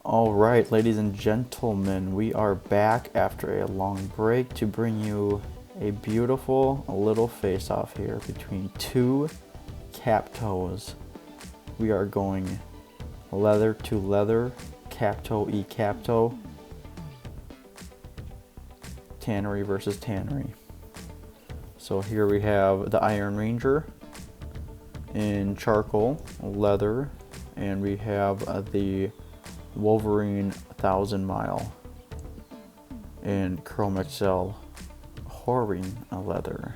All right, ladies and gentlemen, we are back after a long break to bring you a beautiful little face-off here between two cap toes. We are going leather to leather, cap toe cap toe, tannery versus tannery. So here we have the Iron Ranger in charcoal leather, and we have the Wolverine 1000 Mile in Chromexcel Horween Leather.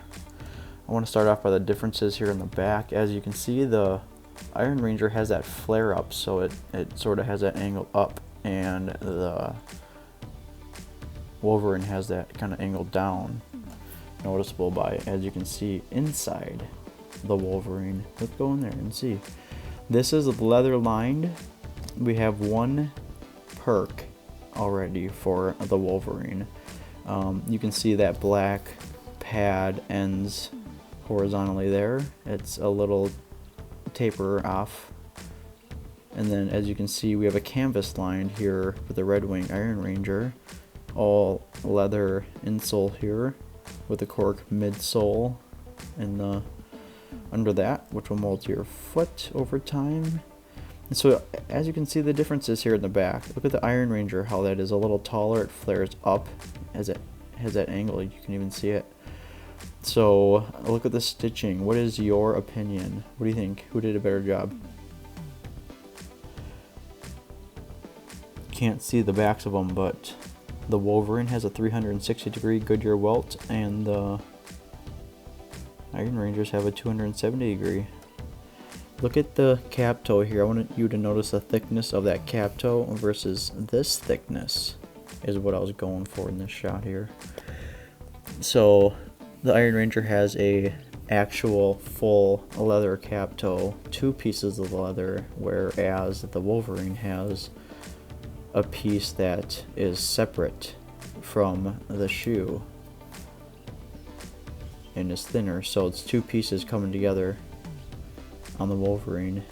I want to start off by the differences here in the back. As you can see, the Iron Ranger has that flare up, so it sort of has that angle up, and the Wolverine has that kind of angle down, noticeable by, as you can see, inside the Wolverine. Let's go in there and see. This is leather lined. We have one perk already for the Wolverine. You can see that black pad ends horizontally there. It's a little taper off. And then as you can see, we have a canvas lined here with the Red Wing Iron Ranger. All leather insole here with the cork midsole and the under that, which will mold to your foot over time. And so as you can see the differences here in the back, look at the Iron Ranger, how that is a little taller, it flares up as it has that angle, you can even see it. So look at the stitching. What is your opinion? What do you think? Who did a better job? Can't see the backs of them, but the Wolverine has a 360-degree Goodyear welt, and the Iron Rangers have a 270-degree. Look at the cap toe here. I want you to notice the thickness of that cap toe versus this thickness is what I was going for in this shot here. So the Iron Ranger has a actual full leather cap toe, two pieces of leather, whereas the Wolverine has a piece that is separate from the shoe and is thinner, so it's two pieces coming together on the Wolverine.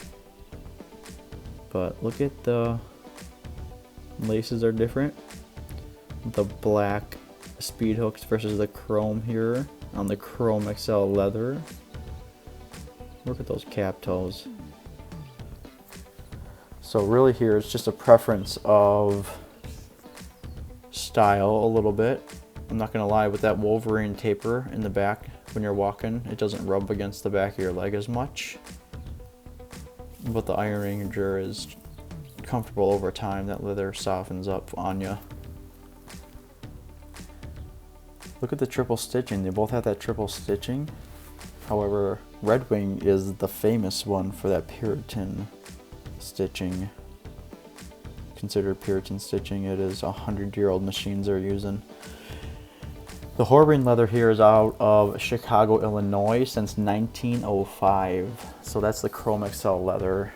But look at the laces are different. The black speed hooks versus the chrome here on the Chromexcel Leather. Look at those cap toes. So really here it's just a preference of style a little bit. I'm not gonna lie, with that Wolverine taper in the back when you're walking, it doesn't rub against the back of your leg as much. But the Iron Ranger is comfortable over time. That leather softens up on you. Look at the triple stitching. They both have that triple stitching. However, Red Wing is the famous one for that Puritan stitching. Considered Puritan stitching. It is 100-year-old machines they're using. The Horween leather here is out of Chicago, Illinois since 1905. So that's the Chromexcel leather.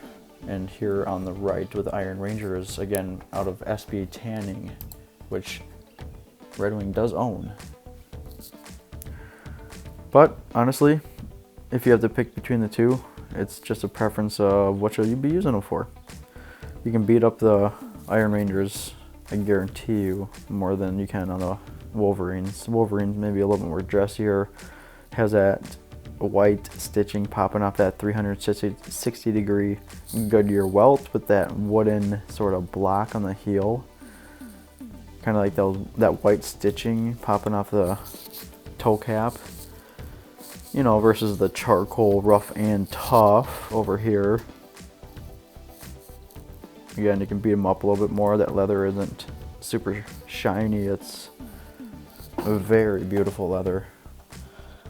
And here on the right with the Iron Ranger is again out of SB Tanning, which Red Wing does own. But honestly, if you have to pick between the two, it's just a preference of what should you be using them for. You can beat up the Iron Rangers, I guarantee you, more than you can on the Wolverines. Wolverine maybe a little bit more dressier, has that white stitching popping off that 360-degree Goodyear welt with that wooden sort of block on the heel, kind of like that white stitching popping off the toe cap, you know, versus the charcoal rough and tough over here. Again, you can beat them up a little bit more. That leather isn't super shiny, it's a very beautiful leather.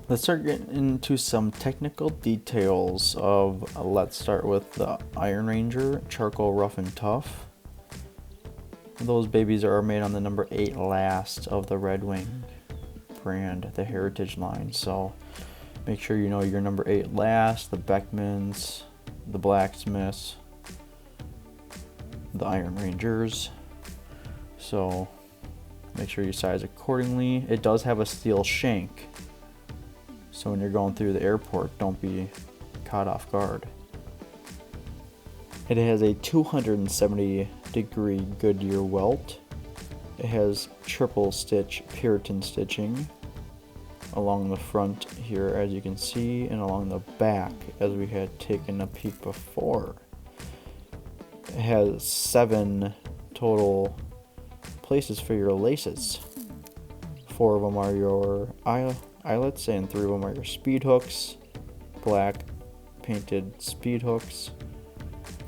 Let's start getting into some technical details of, let's start with the Iron Ranger charcoal rough and tough. Those babies are made on the number 8 last of the Red Wing brand, the Heritage line. So make sure you know your number 8 last, the Beckmans, the Blacksmiths, the Iron Rangers. So make sure you size accordingly. It does have a steel shank, so when you're going through the airport, don't be caught off guard. It has a 270 degree Goodyear welt. It has triple stitch Puritan stitching along the front here, as you can see, and along the back, as we had taken a peek before. It has 7 total places for your laces. 4 of them are your eyelets and 3 of them are your speed hooks. Black painted speed hooks.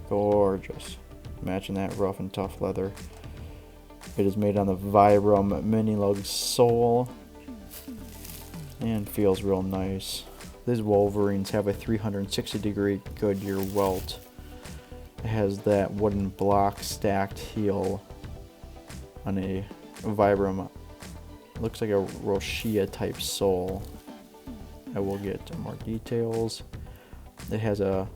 Gorgeous. Matching that rough and tough leather. It is made on the Vibram Mini Lug Sole and feels real nice. These Wolverines have a 360 degree Goodyear welt. It has that wooden block stacked heel on a Vibram, looks like a Roccia type sole. I will get more details. It has a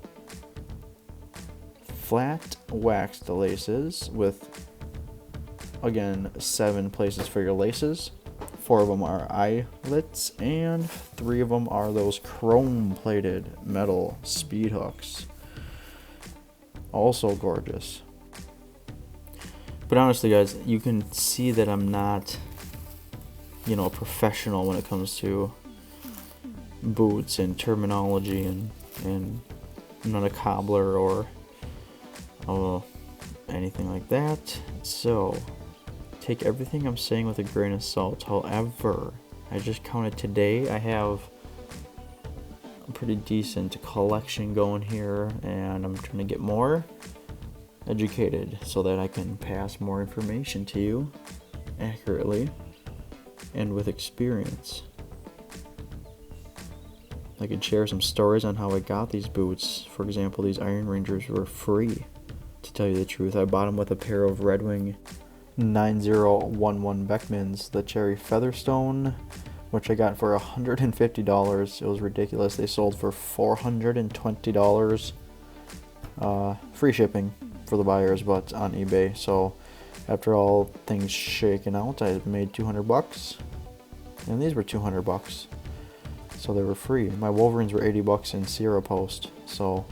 flat waxed laces with, again, 7 places for your laces. 4 of them are eyelets and 3 of them are those chrome plated metal speed hooks. Also gorgeous. But honestly guys, you can see that I'm not, you know, a professional when it comes to boots and terminology, and I'm not a cobbler or anything like that. So take everything I'm saying with a grain of salt. However, I just counted today, I have a pretty decent collection going here, and I'm trying to get more educated so that I can pass more information to you accurately and with experience. I could share some stories on how I got these boots. For example, these Iron Rangers were free, to tell you the truth. I bought them with a pair of Red Wing 9011 Beckmans, the Cherry Featherstone, which I got for $150. It was ridiculous. They sold for $420. Free shipping for the buyers, but on eBay. So after all things shaken out, I made $200, and these were $200, so they were free. My Wolverines were $80 in Sierra Post. So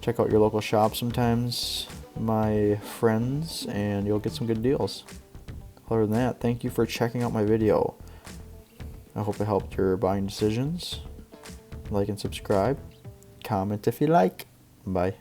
check out your local shop sometimes, my friends, and you'll get some good deals. Other than that, thank you for checking out my video. I hope it helped your buying decisions. Like and subscribe. Comment if you like. Bye.